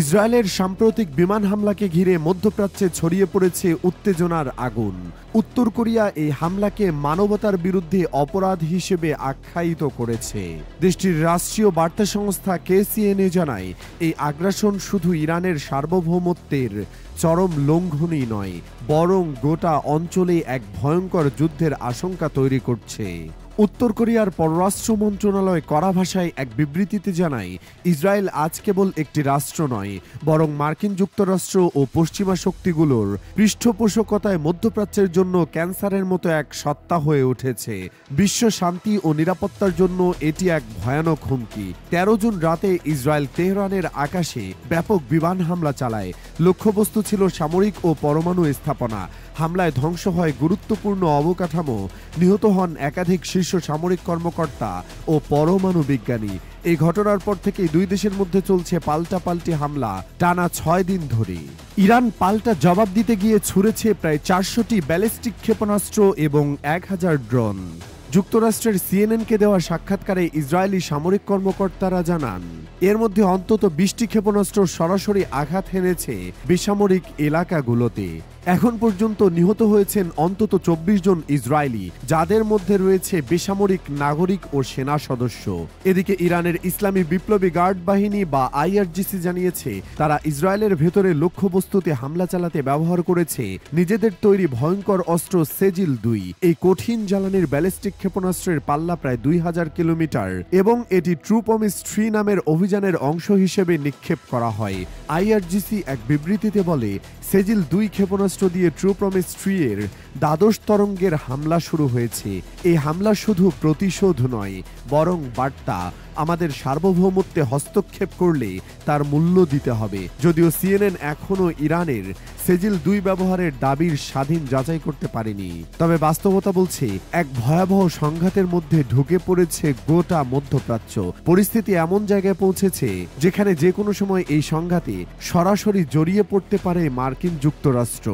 ইসরায়েলের সাম্প্রতিক বিমান হামলাকে ঘিরে মধ্যপ্রাচ্যে ছড়িয়ে পড়েছে উত্তেজনার আগুন। উত্তর কোরিয়া এই হামলাকে মানবতার বিরুদ্ধে অপরাধ হিসেবে আখ্যায়িত করেছে। দেশটির রাষ্ট্রীয় বার্তা সংস্থা KCNA জানায়, এই আগ্রাসন শুধু ইরানের সার্বভৌমত্বের চরম লঙ্ঘনই নয়, বরং গোটা অঞ্চলে এক ভয়ঙ্কর যুদ্ধের আশঙ্কা তৈরি করছে। উত্তর কোরিয়ার পররাষ্ট্র মন্ত্রণালয় কড়া ভাষায় এক বিবৃতিতে জানায়, ইসরায়েল আজ কেবল একটি রাষ্ট্র নয়, বরং মার্কিন যুক্তরাষ্ট্র ও পশ্চিমা শক্তিগুলোর পৃষ্ঠপোষকতায় মধ্যপ্রাচ্যের জন্য ক্যান্সারের মতো এক সত্তা হয়ে উঠেছে। বিশ্ব শান্তি ও নিরাপত্তার জন্য এটি এক ভয়ানক হুমকি। 13 জুন রাতে ইসরায়েল তেহরানের আকাশে ব্যাপক বিমান হামলা চালায়। লক্ষ্যবস্তু ছিল সামরিক ও পরমাণু স্থাপনা। হামলায় ধ্বংস হয় গুরুত্বপূর্ণ অবকাঠামো, নিহত হন একাধিক শীর্ষ সামরিক কর্মকর্তা ও পরমাণু বিজ্ঞানী। এই ঘটনার পর থেকেই দুই দেশের মধ্যে চলছে পাল্টাপাল্টি হামলা টানা 6 দিন ধরে। ইরান পাল্টা জবাব দিতে গিয়ে ছুড়েছে প্রায় 400টি ব্যালিস্টিক ক্ষেপণাস্ত্র এবং 1000 ড্রোন। যুক্তরাষ্ট্রের CNN-কে দেওয়া সাক্ষাৎকারে ইসরায়েলি সামরিক কর্মকর্তারা জানান, এর মধ্যে অন্তত 20টি ক্ষেপণাস্ত্র সরাসরি আঘাত হেনেছে বেসামরিক এলাকাগুলোতে। এখন পর্যন্ত নিহত হয়েছেন অন্তত 24 জন ইসরায়েলি, যাদের মধ্যে রয়েছে বেসামরিক নাগরিক ও সেনা সদস্য। এদিকে ইরানের ইসলামী বিপ্লবী গার্ড বাহিনী বা IRGC জানিয়েছে, তারা ইসরায়েলের ভেতরে লক্ষ্যবস্তুতে হামলা চালাতে ব্যবহার করেছে নিজেদের তৈরি ভয়ঙ্কর অস্ত্র সেজিল-2। এই কঠিন জ্বালানির ব্যালিস্টিক ক্ষেপণাস্ত্রের পাল্লা প্রায় 2000 কিলোমিটার এবং এটি ট্রু প্রমিস 3 নামের অভিযানের অংশ হিসেবে নিক্ষেপ করা হয়। IRGC এক বিবৃতিতে বলে, সেজিল-2 ক্ষেপণাস্ত্র দিয়ে ট্রু প্রমিস 3 এর দ্বাদশ তরঙ্গের হামলা শুরু হয়েছে। এই হামলা শুধু প্রতিশোধ নয়, বরং বার্তা, আমাদের সার্বভৌমত্বে হস্তক্ষেপ করলে তার মূল্য দিতে হবে। যদিও CNN এখনও ইরানের সেজিল-2 ব্যবহারের দাবির স্বাধীন যাচাই করতে পারেনি, তবে বাস্তবতা বলছে এক ভয়াবহ সংঘাতের মধ্যে ঢুকে পড়েছে গোটা মধ্যপ্রাচ্য। পরিস্থিতি এমন জায়গায় পৌঁছেছে যেখানে যে কোনো সময় এই সংঘাতে সরাসরি জড়িয়ে পড়তে পারে মার্কিন যুক্তরাষ্ট্র।